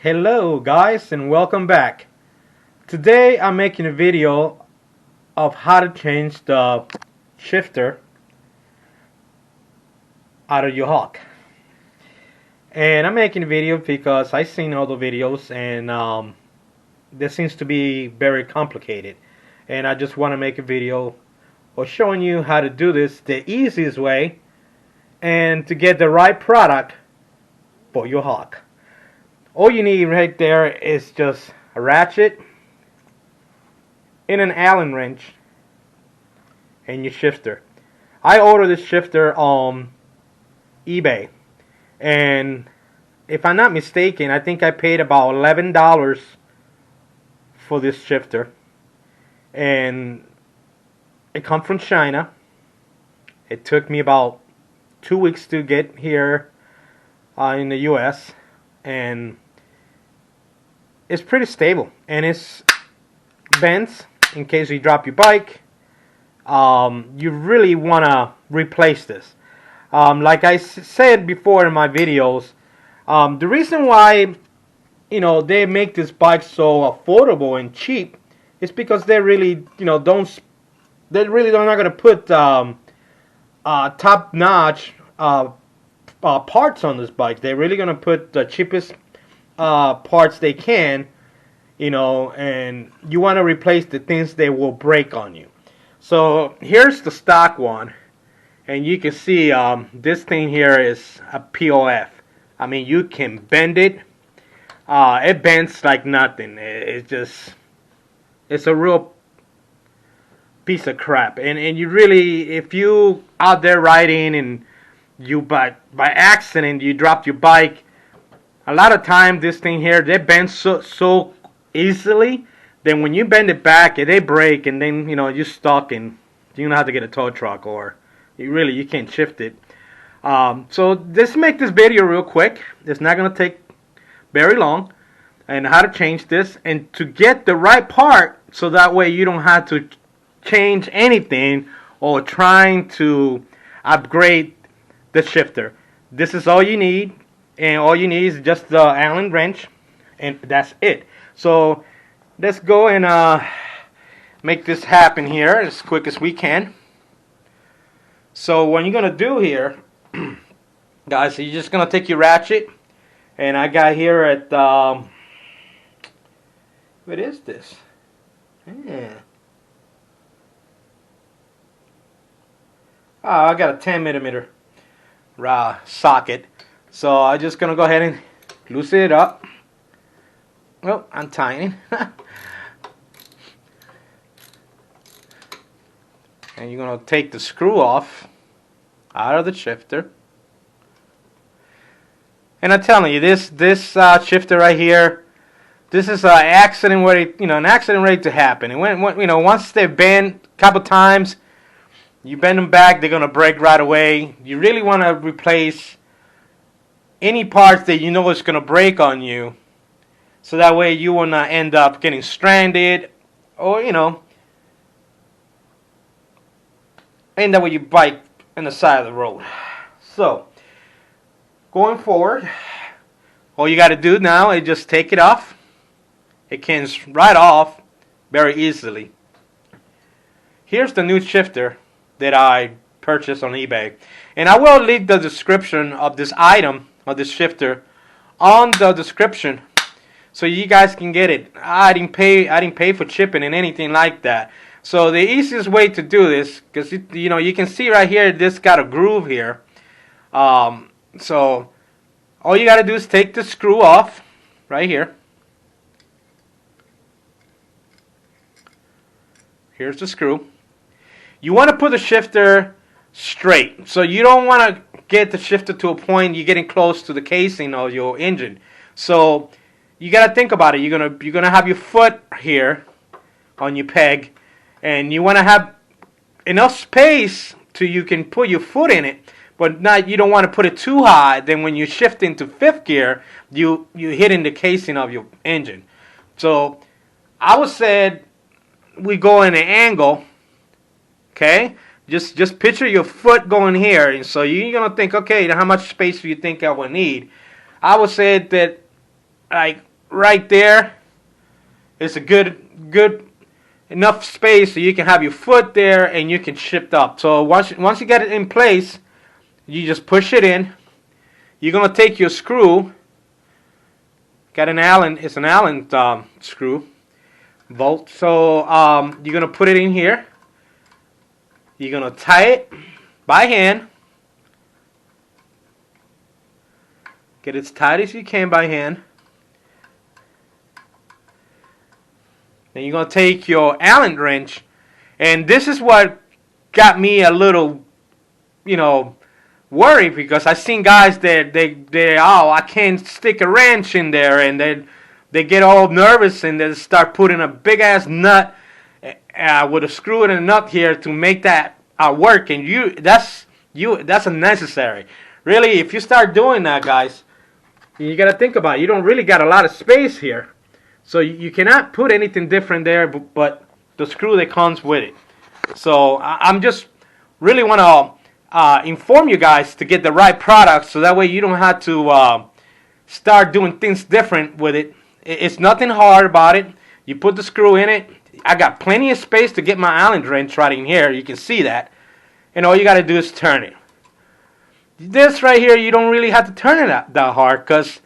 Hello guys and welcome back. Today I'm making a video of how to change the shifter out of your Hawk. And I'm making a video because I've seen all the videos and this seems to be very complicated. And I just want to make a video of showing you how to do this the easiest way and to get the right product for your Hawk. All you need right there is just a ratchet and an Allen wrench and your shifter. I ordered this shifter on eBay, and if I'm not mistaken, I think I paid about $11 for this shifter, and it comes from China. It took me about 2 weeks to get here in the US, and it's pretty stable, and it's bends in case you drop your bike. You really want to replace this. Like I said before in my videos, the reason why they make this bike so affordable and cheap is because they really they're not going to put top-notch parts on this bike. They're really going to put the cheapest parts they can, and you want to replace the things that will break on you. So here's the stock one, and you can see this thing here is a POF. I mean, you can bend it. It bends like nothing. It's a real piece of crap. And you really, if you out there riding and you by accident you dropped your bike, a lot of time this thing here, they bend so easily. Then when you bend it back, they break, and then you're stuck, and you're gonna have to get a tow truck, or you can't shift it. So let's make this video real quick. It's not gonna take very long, and how to change this and to get the right part, so that way you don't have to change anything or trying to upgrade the shifter. This is all you need. And all you need is just the Allen wrench, and that's it. So let's go and make this happen here as quick as we can. So what you're gonna do here, guys, you're just gonna take your ratchet, and I got here at what is this? Yeah. Oh, I got a 10mm socket. So I'm just going to go ahead and loosen it up. Well, untying it. And you're going to take the screw off out of the shifter. And I'm telling you, this shifter right here, this is an accident ready to happen. And when once they bend a couple times, you bend them back, they're going to break right away. You really want to replace any parts that is going to break on you, so that way you will not end up getting stranded, or end up with your bike on the side of the road. So going forward, all you got to do now is just take it off. It comes right off very easily. Here's the new shifter that I purchased on eBay, and I will leave the description of this item, of this shifter, on the description, so you guys can get it. I didn't pay for shipping and anything like that. So the easiest way to do this, because you can see right here, this got a groove here. So all you got to do is take the screw off right here. Here's the screw. You want to put the shifter straight, so you don't want to get the shifter to a point you're getting close to the casing of your engine. So you got to think about it. You're gonna have your foot here on your peg, and you want to have enough space to you can put your foot in it, but you don't want to put it too high. Then when you shift into fifth gear, you hitting the casing of your engine. So I would say we go in an angle. Okay. Just picture your foot going here, and so you're gonna think, okay, how much space do you think I will need? I would say that like right there is a good enough space so you can have your foot there and you can shift up. So once you get it in place, you just push it in. You're gonna take your screw. Got an Allen. It's an Allen screw bolt. So you're gonna put it in here. You're gonna tie it by hand. Get it as tight as you can by hand. Then you're going to take your Allen wrench, and this is what got me a little, worried, because I seen guys that I can't stick a wrench in there, and they get all nervous and they start putting a big ass nut with a screw and a nut here to make that work, and that's unnecessary. Really, if you start doing that, guys, you got to think about it. You don't really got a lot of space here. So you cannot put anything different there but the screw that comes with it. So I'm just really want to inform you guys to get the right product, so that way you don't have to start doing things different with it. It's nothing hard about it. You put the screw in it. I got plenty of space to get my Allen wrench right in here. You can see that. And all you got to do is turn it. This right here, you don't really have to turn it that hard, because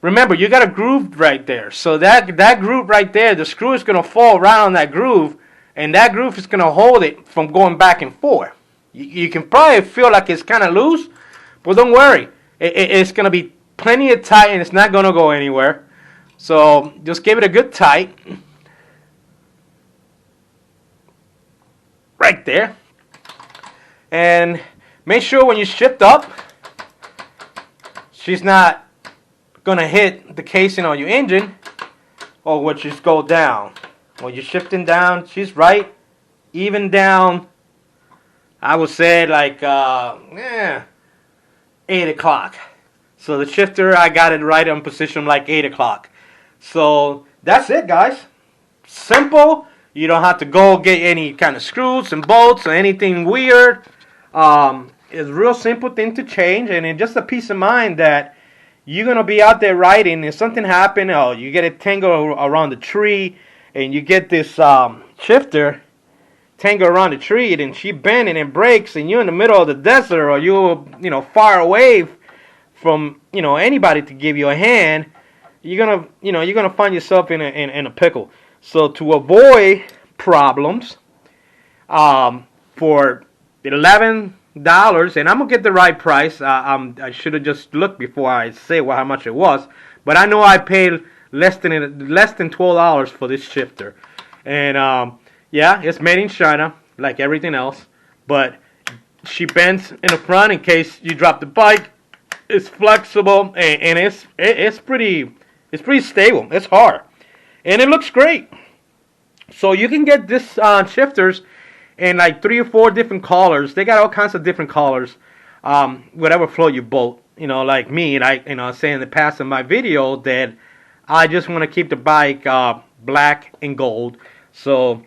remember, you got a groove right there. So that groove right there, the screw is going to fall right on that groove, and that groove is going to hold it from going back and forth. You can probably feel like it's kind of loose, but don't worry. It's going to be plenty of tight, and it's not going to go anywhere. So just give it a good tight. Right there. And make sure when you shift up, she's not going to hit the casing on your engine, or would just go down. When you're shifting down, she's right, even down, I would say like 8 o'clock. So the shifter, I got it right in position like 8 o'clock. So that's it, guys. Simple. You don't have to go get any kind of screws and bolts or anything weird. It's a real simple thing to change, and it's just a peace of mind that you're going to be out there riding. If something happens, you get a tangle around the tree, and you get this shifter tangle around the tree, and she bends and it breaks, and you're in the middle of the desert, or you're far away from anybody to give you a hand, you're gonna find yourself in a pickle. So to avoid problems, for $11, and I'm gonna get the right price. I should have just looked before I say how much it was, but I know I paid less than $12 for this shifter, and yeah, it's made in China like everything else, but she bends in the front in case you drop the bike. It's flexible, and it's pretty stable. It's hard, and it looks great. So you can get this shifters in like 3 or 4 different colors. They got all kinds of different colors, whatever flow you bolt. Like me, and I say in the past in my video that I just want to keep the bike black and gold. So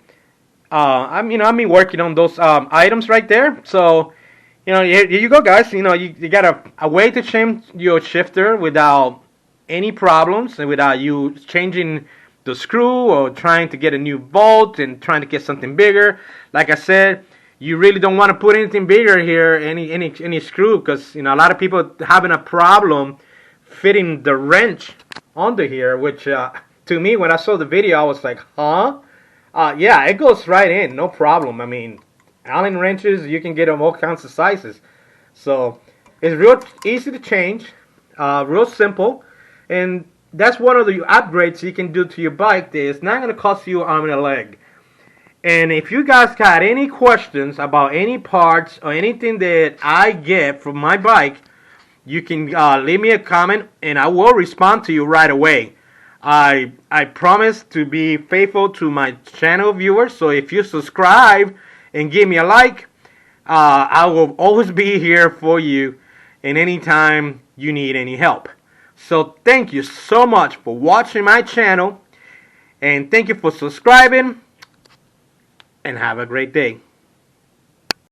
I've been working on those items right there. So here you go, guys. You got a way to change your shifter without any problems, and without you changing the screw or trying to get a new bolt and trying to get something bigger. Like I said, you really don't want to put anything bigger here, any screw, because a lot of people having a problem fitting the wrench under here, which to me, when I saw the video, I was like, huh? Yeah, it goes right in, no problem. I mean, Allen wrenches, you can get them all kinds of sizes. So it's real easy to change, real simple, and that's one of the upgrades you can do to your bike that is not going to cost you an arm and a leg. And if you guys got any questions about any parts or anything that I get from my bike, you can leave me a comment, and I will respond to you right away. I promise to be faithful to my channel viewers, so if you subscribe and give me a like, I will always be here for you, and anytime you need any help. So thank you so much for watching my channel, and thank you for subscribing, and have a great day.